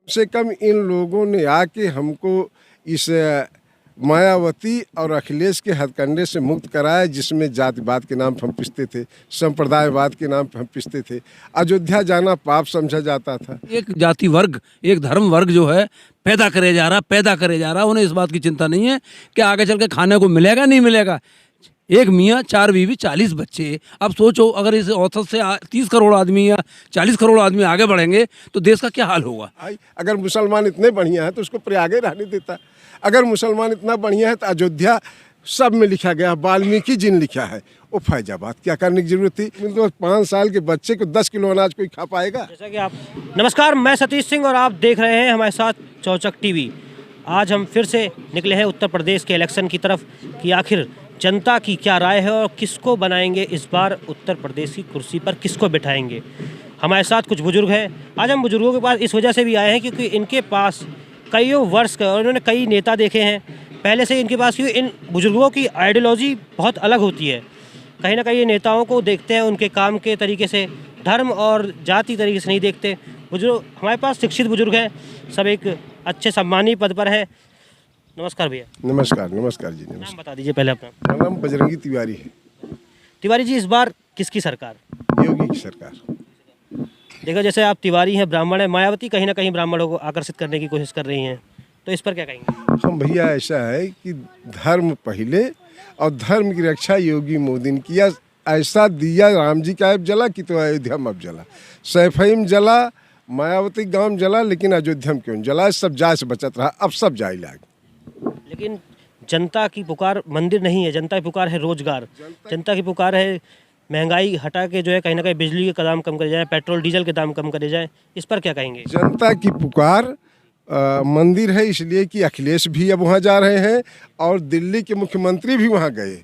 से कम इन लोगों ने आके हमको इस मायावती और अखिलेश के हथकंडे से मुक्त कराया, जिसमें जातिवाद के नाम पर हम पिसते थे, संप्रदायवाद के नाम पर हम पिसते थे। अयोध्या जाना पाप समझा जाता था। एक जाति वर्ग, एक धर्म वर्ग जो है पैदा करे जा रहा, उन्हें इस बात की चिंता नहीं है कि आगे चल के खाने को मिलेगा नहीं मिलेगा। एक मियाँ 4 बीवी 40 बच्चे। अब सोचो अगर इस औसत से 30 करोड़ आदमी या 40 करोड़ आदमी आगे बढ़ेंगे तो देश का क्या हाल होगा। अगर मुसलमान इतने बढ़िया है तो उसको प्रयागे रहने देता। अगर मुसलमान इतना बढ़िया है तो अयोध्या सब में लिखा गया, वाल्मीकि जिन लिखा है, वो फैजाबाद क्या करने की जरूरत थी। तो 5 साल के बच्चे को 10 किलो अनाज कोई खा पाएगा। जैसा कि आप नमस्कार, मैं सतीश सिंह और आप देख रहे हैं हमारे साथ चौचक टीवी। आज हम फिर से निकले हैं उत्तर प्रदेश के इलेक्शन की तरफ कि आखिर जनता की क्या राय है और किसको बनाएंगे इस बार उत्तर प्रदेश की कुर्सी पर, किसको बिठाएंगे। हमारे साथ कुछ बुजुर्ग हैं। आज हम बुजुर्गों के पास इस वजह से भी आए हैं क्योंकि इनके पास कईयों वर्ष का, उन्होंने कई नेता देखे हैं पहले से इनके पास, क्योंकि इन बुजुर्गों की आइडियोलॉजी बहुत अलग होती है। कहीं ना कहीं ये नेताओं को देखते हैं उनके काम के तरीके से, धर्म और जाति तरीके से नहीं देखते। बुजुर्ग हमारे पास शिक्षित बुजुर्ग हैं, सब एक अच्छे सम्मानीय पद पर हैं। नमस्कार भैया। नमस्कार नमस्कार जी। नाम नमस्कार। बता दीजिए पहले अपना। मेरा नाम बजरंगी तिवारी है। तिवारी जी, इस बार किसकी सरकार? योगी की सरकार। देखो जैसे आप तिवारी हैं, ब्राह्मण हैं, मायावती कहीं ना कहीं ब्राह्मणों को आकर्षित करने की कोशिश कर रही हैं, तो इस पर क्या कहेंगे? हम भैया ऐसा है कि धर्म पहले और धर्म की रक्षा योगी मोदी ने किया। ऐसा दिया राम जी का अब जला कि तो अयोध्या में अब जला, सैफईम जला, मायावती गांव जला, लेकिन अयोध्या में क्यों जला? सब जाए से बचत रहा, अब सब जाए लाग। लेकिन जनता की पुकार मंदिर नहीं है, जनता की पुकार है रोजगार, जनता की पुकार है महंगाई हटा के जो है कहीं ना कहीं बिजली के दाम कम करे जाए, पेट्रोल डीजल के दाम कम करे जाए। इस पर क्या कहेंगे? जनता की पुकार मंदिर है, इसलिए कि अखिलेश भी अब वहाँ जा रहे हैं और दिल्ली के मुख्यमंत्री भी वहाँ गए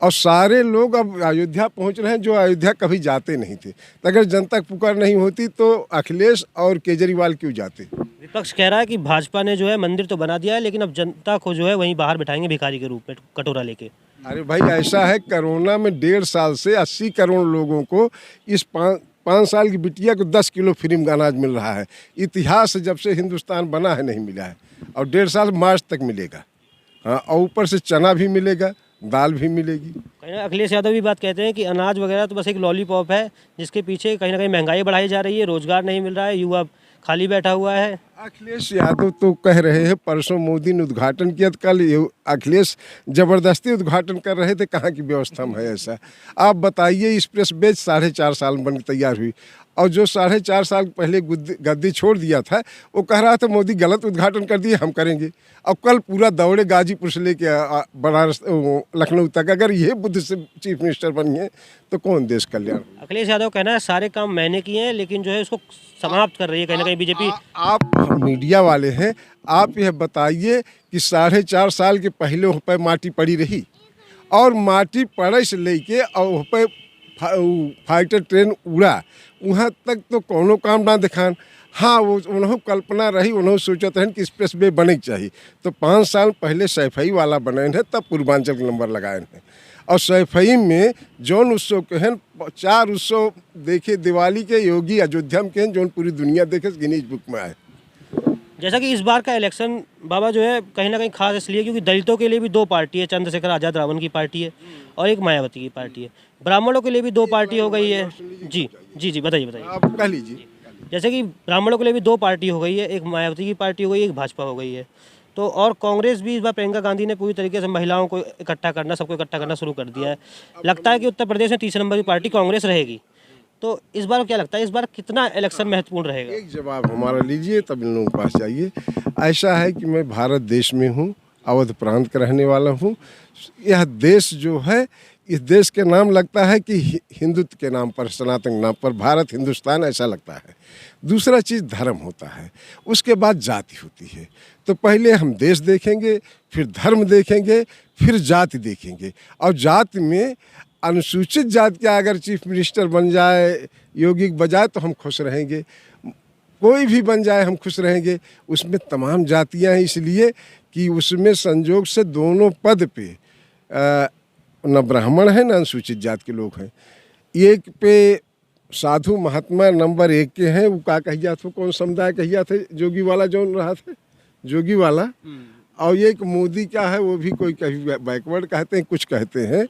और सारे लोग अब अयोध्या पहुँच रहे हैं जो अयोध्या कभी जाते नहीं थे। तो अगर जनता की पुकार नहीं होती तो अखिलेश और केजरीवाल क्यों जाते? विपक्ष कह रहा है कि भाजपा ने जो है मंदिर तो बना दिया है, लेकिन अब जनता को जो है वहीं बाहर बिठाएंगे भिखारी के रूप में कटोरा लेके। अरे भाई, ऐसा है, कोरोना में 1.5 साल से 80 करोड़ लोगों को इस 5 साल की बिटिया को 10 किलो फ्री में अनाज मिल रहा है। इतिहास जब से हिंदुस्तान बना है नहीं मिला है, और 1.5 साल मार्च तक मिलेगा। हाँ, और ऊपर से चना भी मिलेगा, दाल भी मिलेगी। कहीं ना अखिलेश यादव भी बात कहते हैं कि अनाज वगैरह तो बस एक लॉलीपॉप है, जिसके पीछे कहीं ना कहीं महंगाई बढ़ाई जा रही है, रोजगार नहीं मिल रहा है, युवा खाली बैठा हुआ है। अखिलेश यादव तो कह रहे हैं, परसों मोदी ने उद्घाटन किया तो कल अखिलेश जबरदस्ती उद्घाटन कर रहे थे। कहाँ की व्यवस्था में है ऐसा? आप बताइए, एक्सप्रेस वे 4.5 साल में बन के तैयार हुई, और जो 4.5 साल पहले गद्दी छोड़ दिया था वो कह रहा था मोदी गलत उद्घाटन कर दिए, हम करेंगे। अब कल पूरा दौड़े गाजीपुर से लेके बनारस लखनऊ तक। अगर ये बुद्ध से चीफ मिनिस्टर बनिए तो कौन देश कल्याण? अखिलेश यादव कहना है सारे काम मैंने किए हैं, लेकिन जो है उसको समाप्त कर रही है कहीं ना कहीं बीजेपी। आप मीडिया वाले हैं, आप यह बताइए कि 4.5 साल के पहले वहाँ पर माटी पड़ी रही, और माटी पड़े से लेके और वहाँ पर फाइटर ट्रेन उड़ा वहाँ तक तो कोनो काम ना दिखान। हाँ, वो उन्होंने कल्पना रही, उन्होंने सोचते हैं कि एक्सप्रेस वे बने चाहिए, तो 5 साल पहले सैफई वाला बने हैं, तब पूर्वांचल के नंबर लगाए हैं। और सैफई में जौन उत्सव के हैं 4 उत्सव देखे दिवाली के, योगी अयोध्या में के हैं, जौन पूरी दुनिया देखे गिनीज बुक में आए। जैसा कि इस बार का इलेक्शन बाबा जो है कहीं ना कहीं खास इसलिए क्योंकि दलितों के लिए भी 2 पार्टी है, चंद्रशेखर आज़ाद रावण की पार्टी है और एक मायावती की पार्टी है। ब्राह्मणों के लिए भी 2 पार्टी हो गई है। जी जी जी, बताइए। आप कह लीजिए। जैसे कि ब्राह्मणों के लिए भी 2 पार्टी हो गई है, एक मायावती की पार्टी हो गई, एक भाजपा हो गई है। तो और कांग्रेस भी इस बार प्रियंका गांधी ने पूरी तरीके से महिलाओं को इकट्ठा करना, सबको इकट्ठा करना शुरू कर दिया है। लगता है कि उत्तर प्रदेश में 3 नंबर की पार्टी कांग्रेस रहेगी। तो इस बार क्या लगता है, इस बार कितना इलेक्शन महत्वपूर्ण रहेगा? एक जवाब हमारा लीजिए, तब इन लोगों के पास जाइए। ऐसा है कि मैं भारत देश में हूँ, अवध प्रांत का रहने वाला हूँ। यह देश जो है, इस देश के नाम लगता है कि हिंदुत्व के नाम पर, सनातन के नाम पर भारत हिंदुस्तान ऐसा लगता है। दूसरा चीज़ धर्म होता है, उसके बाद जाति होती है। तो पहले हम देश देखेंगे, फिर धर्म देखेंगे, फिर जाति देखेंगे। और जाति में अनुसूचित जाति का अगर चीफ मिनिस्टर बन जाए योगी के बजाय तो हम खुश रहेंगे। कोई भी बन जाए हम खुश रहेंगे। उसमें तमाम जातियां हैं, इसलिए कि उसमें संजोग से दोनों पद पे न ब्राह्मण है न अनुसूचित जाति के लोग हैं। एक पे साधु महात्मा नंबर 1 के हैं। वो का कहिया थे, कौन समुदाय कहिया थे, जोगी वाला जो रहा थे, जोगी वाला। और ये एक मोदी का है, वो भी कोई कभी बैकवर्ड कहते हैं, कुछ कहते हैं।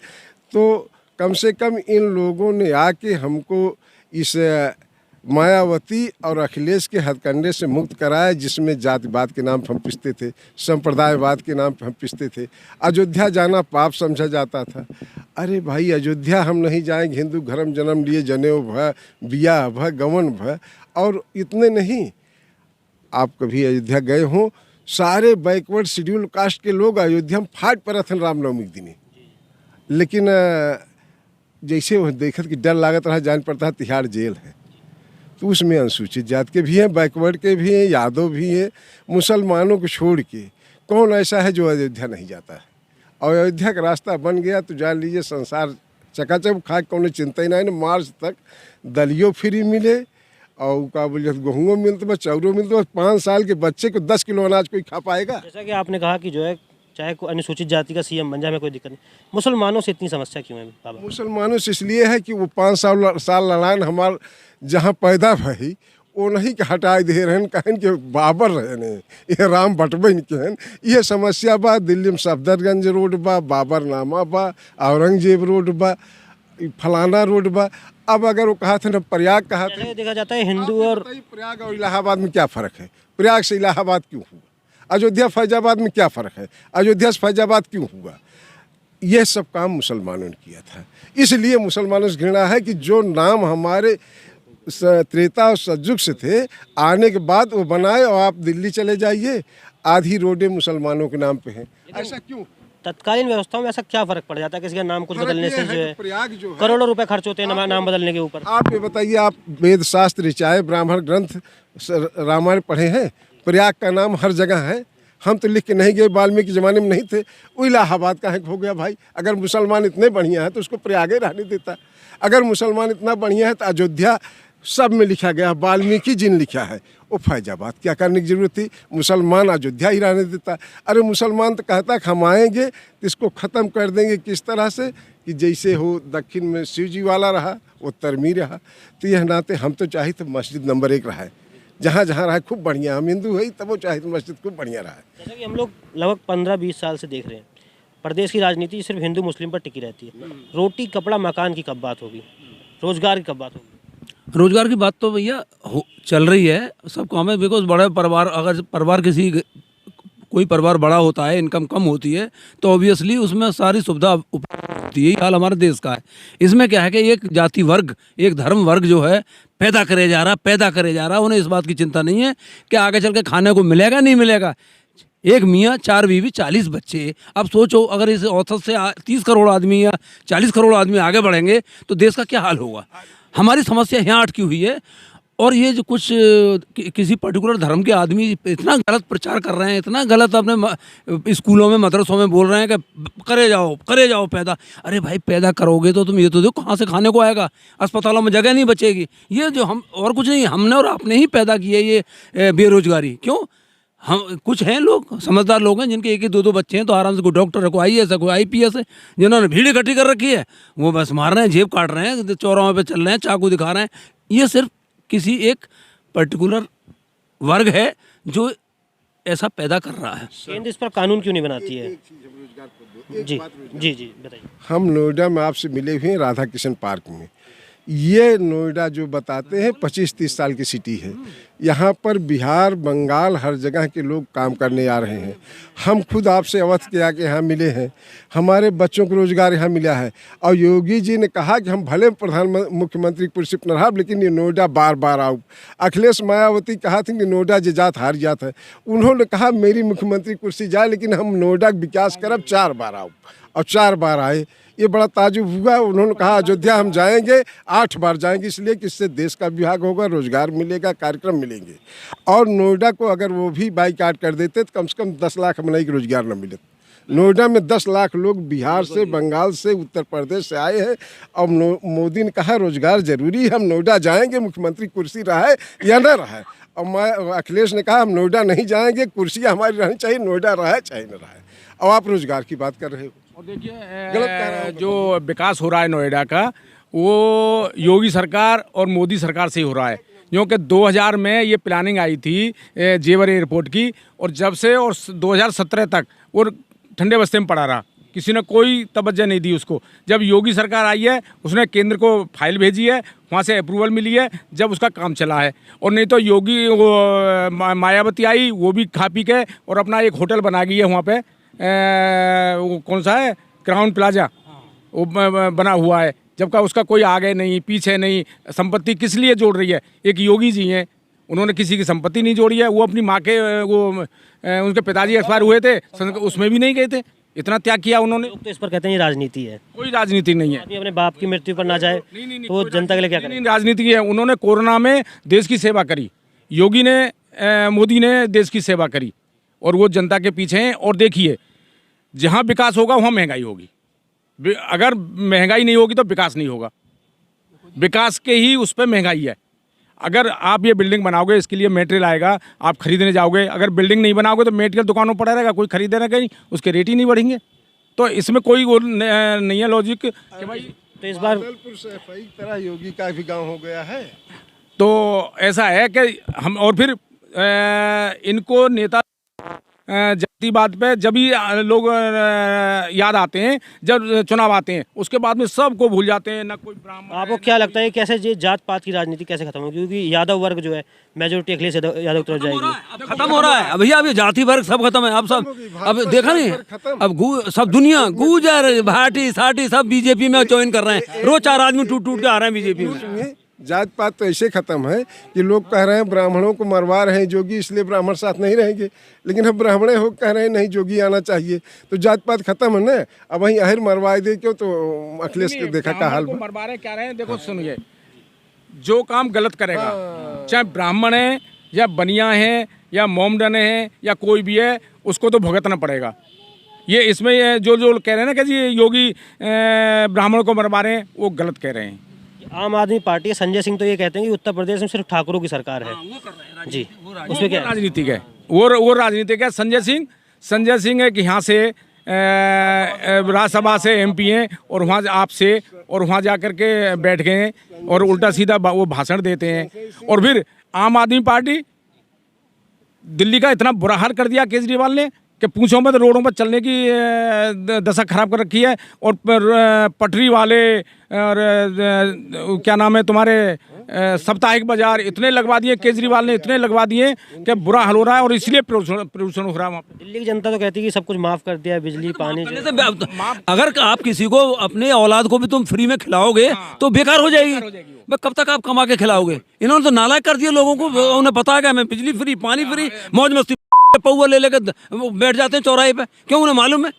तो कम से कम इन लोगों ने आके हमको इस मायावती और अखिलेश के हथकंडे से मुक्त कराया, जिसमें जातिवाद के नाम पर हम पिसते थे, संप्रदायवाद के नाम पर हम पिसते थे। अयोध्या जाना पाप समझा जाता था। अरे भाई, अयोध्या हम नहीं जाएंगे, हिंदू धर्म जन्म लिए, जनेऊ भ, बियाह भ, गमन भ। और इतने नहीं, आप कभी अयोध्या गए हों, सारे बैकवर्ड शेड्यूल कास्ट के लोग अयोध्या में फाट पर थे रामनवमी के दिन। लेकिन जैसे वो देखत कि डर लागत रहा, जान पड़ता है तिहाड़ जेल है। तो उसमें अनुसूचित जात के भी हैं, बैकवर्ड के भी हैं, यादव भी हैं। मुसलमानों को छोड़ के कौन ऐसा है जो अयोध्या नहीं जाता है? और अयोध्या का रास्ता बन गया तो जान लीजिए संसार चकाचक खा के कौन चिंता ही नहीं। मार्च तक दलियो फ्री मिले और का बोलिए गेहूँ मिलते बस, चाउरो मिलते बस। 5 साल के बच्चे को 10 किलो अनाज कोई खा पाएगा? जैसा कि आपने कहा कि जो है चाहे कोई अनुसूचित जाति का सीएम बन जाए, हमें कोई दिक्कत नहीं। मुसलमानों से इतनी समस्या क्यों है बाबा? मुसलमानों से इसलिए है कि वो 5 साल लड़ान हमार जहाँ पैदा भई वो नहीं के हटाए दे रहे हैं, कहन के बाबर रहे ने, ये राम बटबन के हैं। ये समस्या बा। दिल्ली में सफदरगंज रोड बा, बाबरनामा बा, औरंगजेब रोड बा, फलाना रोड बा। अब अगर वो कहा था ना प्रयाग कहा था, देखा जाता है हिंदू और प्रयाग और इलाहाबाद में क्या फ़र्क है? प्रयाग से इलाहाबाद क्यों हुआ? अयोध्या फैजाबाद में क्या फ़र्क है? अयोध्या से फैजाबाद क्यों हुआ? यह सब काम मुसलमानों ने किया था। इसलिए मुसलमानों से घृणा है कि जो नाम हमारे त्रेता और सतयुग से थे, आने के बाद वो बनाए। और आप दिल्ली चले जाइए, आधी रोडें मुसलमानों के नाम पे हैं। ऐसा क्यों? तत्कालीन व्यवस्थाओं में ऐसा क्या फर्क पड़ जाता है? किसी का नाम कुछ बदलने से जो है प्रयाग जो है, करोड़ों रुपए खर्च होते हैं नाम बदलने के ऊपर। आप ये बताइए, आप वेद शास्त्र चाहे ब्राह्मण ग्रंथ रामायण पढ़े हैं? प्रयाग का नाम हर जगह है। हम तो लिख के नहीं गए, वाल्मीकि ज़माने में नहीं थे। वो इलाहाबाद का हो गया भाई। अगर मुसलमान इतने बढ़िया है तो उसको प्रयाग ही रहने देता। अगर मुसलमान इतना बढ़िया है तो अयोध्या सब में लिखा गया, वाल्मीकि जिन लिखा है, वो फैजाबाद क्या करने की जरूरत थी? मुसलमान अयोध्या ही रहने देता। अरे मुसलमान तो कहता कि हम आएंगे तो इसको ख़त्म कर देंगे। किस तरह से? कि जैसे हो दक्षिण में शिव जी वाला रहा, उत्तर में रहा। तो यह नाते हम तो चाहे तो मस्जिद नंबर 1 रहा है, जहाँ जहाँ रहा खूब बढ़िया। हम हिंदू है तब वो चाहे तो मस्जिद खूब बढ़िया रहा है। जैसा कि हम लोग लगभग 15-20 साल से देख रहे हैं, प्रदेश की राजनीति सिर्फ हिंदू मुस्लिम पर टिकी रहती है। रोटी कपड़ा मकान की कब बात होगी? रोजगार की कब बात होगी? रोजगार की बात तो भैया चल रही है सब काम है। बिकॉज बड़े परिवार, अगर परिवार कोई परिवार बड़ा होता है, इनकम कम होती है, तो ऑब्वियसली उसमें सारी सुविधा उपलब्ध होती है। यही हाल हमारे देश का है। इसमें क्या है कि एक जाति वर्ग, एक धर्म वर्ग जो है पैदा करे जा रहा। उन्हें इस बात की चिंता नहीं है कि आगे चल के खाने को मिलेगा नहीं मिलेगा। एक मियाँ 4 बीवी 40 बच्चे। अब सोचो, अगर इस औसत से 30 करोड़ आदमी या 40 करोड़ आदमी आगे बढ़ेंगे तो देश का क्या हाल होगा? हमारी समस्या यहाँ अटकी हुई है। और ये जो कुछ किसी पर्टिकुलर धर्म के आदमी इतना गलत प्रचार कर रहे हैं, इतना गलत अपने स्कूलों में मदरसों में बोल रहे हैं कि करे जाओ पैदा। अरे भाई, पैदा करोगे तो तुम ये तो देखो कहाँ से खाने को आएगा? अस्पतालों में जगह नहीं बचेगी। ये जो हम और कुछ नहीं, हमने और आपने ही पैदा की है ये बेरोजगारी। क्यों? हम कुछ हैं लोग, समझदार लोग हैं, जिनके 1 2 बच्चे हैं, तो आराम से कोई डॉक्टर है, कोई IAS है, कोई IPS है, जिन्होंने भीड़ इकट्ठी कर रखी है, वो बस मार रहे हैं, जेब काट रहे हैं, चौराहों पे चल रहे हैं, चाकू दिखा रहे हैं। ये सिर्फ किसी एक पर्टिकुलर वर्ग है जो ऐसा पैदा कर रहा है। केंद्र इस पर कानून क्यों नहीं बनाती है? जी जी जी बताइए। हम नोएडा में आपसे मिले हुए हैं, राधा किशन पार्क में। ये नोएडा जो बताते हैं 25-30 साल की सिटी है। यहाँ पर बिहार, बंगाल, हर जगह के लोग काम करने आ रहे हैं। हम खुद आपसे अवध के आके यहाँ मिले हैं। हमारे बच्चों को रोजगार यहाँ मिला है। और योगी जी ने कहा कि हम भले मुख्यमंत्री कुर्सी पर रहा, लेकिन ये नोएडा बार बार आओ। अखिलेश मायावती कहा थी कि नोएडा जे जात हार जात है। उन्होंने कहा मेरी मुख्यमंत्री कुर्सी जाए, लेकिन हम नोएडा का विकास करब, 4 बार आओ। और 4 बार आए। ये बड़ा ताजुब हुआ। उन्होंने कहा अयोध्या हम जाएंगे, 8 बार जाएंगे, इसलिए कि इससे देश का विभाग होगा, रोजगार मिलेगा, कार्यक्रम मिलेंगे। और नोएडा को अगर वो भी बाईकाट कर देते तो कम से कम 10 लाख हमने की रोजगार न मिले। नोएडा में 10 लाख लोग बिहार से, बंगाल से, उत्तर प्रदेश से आए हैं। और मोदी ने कहा रोजगार जरूरी है, हम नोएडा जाएंगे, मुख्यमंत्री कुर्सी रहा है या न रहा है। और अखिलेश ने कहा हम नोएडा नहीं जाएंगे, कुर्सियाँ हमारी रहनी चाहिए, नोएडा रहा है चाहे न रहा है। और आप रोजगार की बात कर रहे हो। और देखिए गलत कह रहा हूं, जो विकास हो रहा है नोएडा का, वो योगी सरकार और मोदी सरकार से ही हो रहा है। क्योंकि 2000 में ये प्लानिंग आई थी जेवर एयरपोर्ट की, और जब से और 2017 तक वो ठंडे बस्ते में पड़ा रहा, किसी ने कोई तवज्जो नहीं दी उसको। जब योगी सरकार आई है उसने केंद्र को फाइल भेजी है, वहाँ से अप्रूवल मिली है, जब उसका काम चला है। और नहीं तो योगी मायावती आई, वो भी खा पी के और अपना एक होटल बना गई है वहाँ पे, वो कौन सा है, क्राउन प्लाजा, वो बना हुआ है, जबकि उसका कोई आगे नहीं पीछे नहीं। संपत्ति किस लिए जोड़ रही है? एक योगी जी हैं, उन्होंने किसी की संपत्ति नहीं जोड़ी है। वो अपनी माँ के उनके पिताजी एक्सपायर हुए थे, उसमें भी नहीं गए थे, इतना त्याग किया उन्होंने। लोग तो इस पर कहते हैं ये राजनीति है, कोई राजनीति नहीं है। आदमी अपने बाप की मृत्यु पर ना जाए तो वो जनता के लिए क्या करें? राजनीति है। उन्होंने कोरोना में देश की सेवा करी, योगी ने मोदी ने देश की सेवा करी, और वो जनता के पीछे हैं। और देखिए, जहाँ विकास होगा वहाँ महंगाई होगी, अगर महंगाई नहीं होगी तो विकास नहीं होगा। विकास के ही उस पर महंगाई है। अगर आप ये बिल्डिंग बनाओगे, इसके लिए मटेरियल आएगा, आप खरीदने जाओगे, अगर बिल्डिंग नहीं बनाओगे तो मटेरियल दुकानों पर पड़ा रहेगा, कोई खरीदेगा नहीं, उसके रेट ही नहीं बढ़ेंगे। तो इसमें कोई वो नहीं है लॉजिक कि भाई। तो इस बार सफाई तरह योगी का भी गांव हो गया है। तो ऐसा है कि हम, और फिर इनको नेता जाति बात पे जब भी लोग याद आते हैं, जब चुनाव आते हैं, उसके बाद में सबको भूल जाते हैं, ना कोई ब्राह्मण। आपको क्या लगता है कैसे ये जात पात की राजनीति कैसे खत्म होगी? क्योंकि यादव वर्ग जो है मेजोरिटी अखिलेश यादव की तरफ जाएगी। खत्म हो रहा है अब भैया, अब ये जाति वर्ग सब खत्म है। अब सब, अब देखा नहीं, अब सब दुनिया गुजर भाटी साटी सब बीजेपी में ज्वाइन कर रहे हैं। रोज 4 आदमी टूट टूट के आ रहे हैं बीजेपी में। जात पात तो ऐसे खत्म है कि लोग कह रहे हैं ब्राह्मणों को मरवा रहे हैं जोगी, इसलिए ब्राह्मण साथ नहीं रहेंगे। लेकिन अब ब्राह्मणे हो कह रहे हैं नहीं जोगी आना चाहिए, तो जात पात खत्म है ना। अब वहीं अहिर मरवाए दे क्यों? तो अखिलेश के देखा का हाल को मरवा रहे क्या रहे हैं? देखो सुनिए, जो काम गलत करेगा, चाहे ब्राह्मण है या बनिया है या मोमडन है या कोई भी है, उसको तो भुगतना पड़ेगा। ये इसमें जो कह रहे हैं ना कि जी योगी ब्राह्मणों को मरवा रहे हैं, वो गलत कह रहे हैं। आम आदमी पार्टी संजय सिंह तो ये कहते हैं कि उत्तर प्रदेश में सिर्फ ठाकुरों की सरकार है। जी, उसमें क्या राजनीतिक है? वो राजनीतिक है। संजय सिंह है कि यहाँ से राज्यसभा से MP हैं, और वहाँ आपसे और वहाँ जा कर के बैठ गए हैं और उल्टा सीधा वो भाषण देते हैं। और फिर आम आदमी पार्टी, दिल्ली का इतना बुरा हाल कर दिया केजरीवाल ने कि पूछो मत, रोडों पर चलने की दशा खराब कर रखी है। और पटरी वाले और क्या नाम है तुम्हारे साप्ताहिक बाजार इतने लगवा दिए केजरीवाल ने, इतने लगवा दिए कि बुरा हाल हो रहा है, और इसलिए प्रदूषण हो रहा है वहाँ पे। दिल्ली की जनता तो कहती है कि सब कुछ माफ कर दिया, बिजली पानी अगर आप किसी को, अपने औलाद को भी तुम फ्री में खिलाओगे तो बेकार हो जाएगी। भाई कब तक आप कमा के खिलाओगे? इन्होंने तो नालायक कर दिया लोगों को। उन्हें पता है कि हमें बिजली फ्री, पानी फ्री, मौज मस्ती, पौवा ले लेकर बैठ जाते हैं चौराहे पे। क्यों? उन्हें मालूम है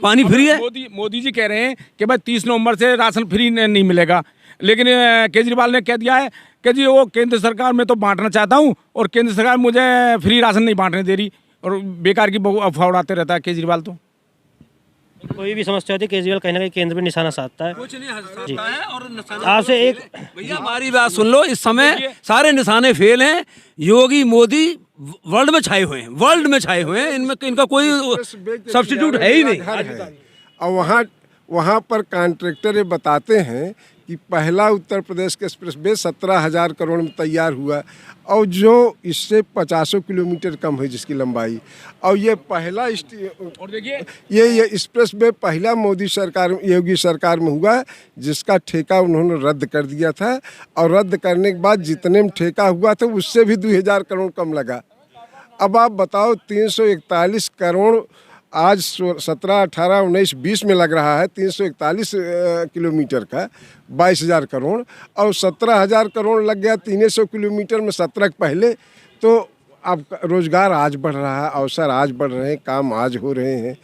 पानी फ्री है। मोदी जी कह रहे हैं कि भाई 30 नवंबर से राशन फ्री नहीं मिलेगा, लेकिन केजरीवाल ने कह दिया है कि जी वो केंद्र सरकार में तो बांटना चाहता हूँ, और केंद्र सरकार मुझे फ्री राशन नहीं बांटने दे रही, और बेकार की अफवाह उड़ाते रहता है केजरीवाल। तो कोई भी समस्या होती है केजरीवाल कहीं ना कहीं केंद्र में निशाना साधता है। कुछ नहीं हंसता है। और आपसे एक भैया हमारी बात सुन लो, इस समय सारे निशाने फेल हैं। योगी मोदी वर्ल्ड में छाए हुए हैं, वर्ल्ड में छाए हुए हैं। इनमें इनका कोई सब्स्टिट्यूट है ही नहीं। और वहाँ पर कॉन्ट्रैक्टर ये बताते हैं कि पहला उत्तर प्रदेश के एक्सप्रेस वे 17,000 करोड़ में तैयार हुआ, और जो इससे 50 किलोमीटर कम है जिसकी लंबाई। और ये पहला और देखिए ये एक्सप्रेस वे पहला मोदी सरकार, योगी सरकार में हुआ, जिसका ठेका उन्होंने रद्द कर दिया था। और रद्द करने के बाद जितने में ठेका हुआ था उससे भी 2,000 करोड़ कम लगा। अब आप बताओ 341 करोड़ आज 17, 18, 19, 20 में लग रहा है 341 किलोमीटर का 22,000 करोड़, और 17,000 करोड़ लग गया 300 किलोमीटर में 17 के पहले। तो अब रोजगार आज बढ़ रहा है, अवसर आज बढ़ रहे हैं, काम आज हो रहे हैं,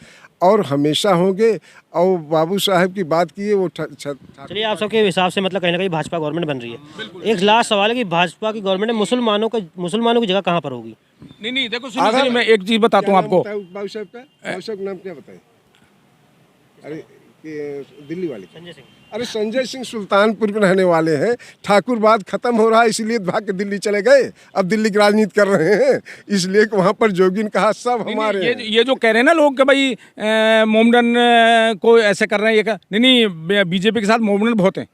और हमेशा होंगे। और बाबू साहब की बात की है वो चलिए, आप सबके हिसाब से मतलब कहीं ना कहीं भाजपा गवर्नमेंट बन रही है। एक लास्ट सवाल है कि भाजपा की गवर्नमेंट में मुसलमानों की जगह कहाँ पर होगी? नहीं देखो सुनिए, मैं एक चीज बताता हूँ आपको। बाबू साहब का, बाबू साहब नाम क्या बताएं? अरे दिल्ली वाले संजय सिंह। अरे संजय सिंह सुल्तानपुर के रहने वाले हैं। ठाकुरवाद खत्म हो रहा है इसलिए भाग के दिल्ली चले गए, अब दिल्ली की राजनीति कर रहे हैं, इसलिए कि वहाँ पर जोगी ने कहा सब हमारे ये जो कह रहे हैं ना लोग कि भाई मोमडन को ऐसे कर रहे हैं, ये नहीं, बीजेपी के साथ मोमडन बहुत हैं,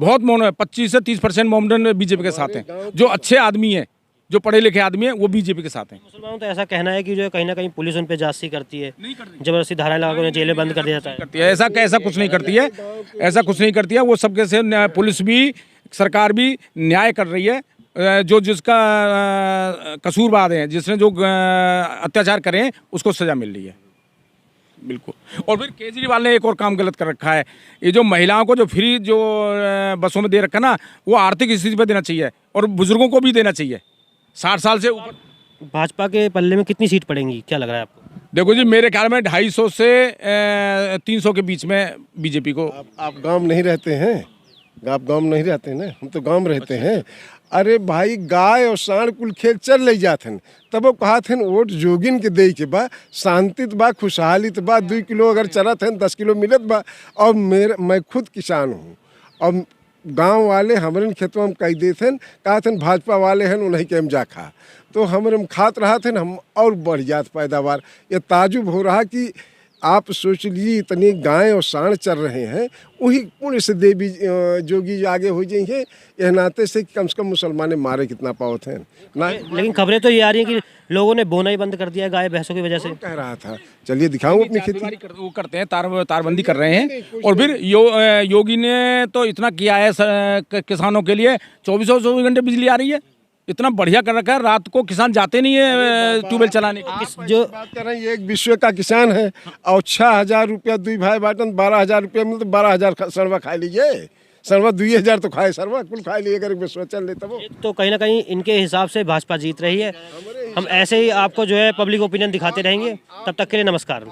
बहुत 25 से 30% मोमडन बीजेपी के साथ हैं। जो अच्छे आदमी हैं, जो पढ़े लिखे आदमी हैं, वो बीजेपी के साथ हैं। मुसलमानों तो ऐसा कहना है कि जो है कहीं ना कहीं पुलिस उन पे जासूसी करती है, जबरदस्ती धाराएं लगा कर उन्हें जेलें बंद कर दिया जाता है। करती है ऐसा कुछ नहीं करती है, ऐसा कुछ नहीं करती है। वो सबके से पुलिस भी, सरकार भी न्याय कर रही है। जो जिसका कसूरवार है, जिसने जो अत्याचार करे हैं, उसको सजा मिल रही है। बिल्कुल। और फिर केजरीवाल ने एक और काम गलत कर रखा है। ये जो महिलाओं को जो फ्री जो बसों में दे रखा ना, वो आर्थिक स्थिति पर देना चाहिए और बुजुर्गों को भी देना चाहिए 60 साल से ऊपर। भाजपा के पल्ले में कितनी सीट पड़ेंगी, क्या लग रहा है आपको? देखो जी, मेरे ख्याल में 250 से 300 के बीच में बीजेपी को। आप गांव नहीं रहते हैं? आप गांव नहीं रहते हैं ना, हम तो गांव में रहते हैं। अरे भाई, गाय और सांड कुल खेत चल ले जाते हैं, तब वो कहा थे वोट जोगिन के दे के बा, शांतित बा, खुशहालीत बा, 2 किलो अगर चलत है 10 किलो मिलत बा। और मैं खुद किसान हूँ और गांव वाले हमारे खेतों में कही दे थे, कहा थे भाजपा वाले हैं उन्हीं के हम जा खा, तो हम खात रहा थे हम और बढ़ जात पैदावार। ये ताजुब हो रहा कि आप सोच लीजिए, इतनी गाय और सांड चल रहे हैं, वही पुण्य से देवी जोगी आगे हो जाएंगे। यह नाते से कम से कम मुसलमान मारे कितना पावत हैं ना। लेकिन खबरें तो ये आ रही हैं कि लोगों ने बोना ही बंद कर दिया है गाय भैंसों की वजह से। कह रहा था, चलिए दिखाऊं अपनी खेती। वो करते हैं, तारबंदी कर रहे हैं। और फिर योगी ने तो इतना किया है किसानों के लिए, 24 घंटे बिजली आ रही है, इतना बढ़िया कर रखा है। रात को किसान जाते नहीं है ट्यूबवेल चलाने के। जो बात कर रहे हैं, एक विश्व का किसान है और 6,000 रुपया 2 भाई बाटन 12,000 रुपया मिलते, 12,000 सरवा खा लीजिए। सरवा 2,000 तो खाए, सरवा कुल खा लिए अगर विश्व चल ले तब। तो कहीं ना कहीं इनके हिसाब से भाजपा जीत रही है। हम ऐसे ही आपको जो है पब्लिक ओपिनियन दिखाते रहेंगे। तब तक के लिए नमस्कार।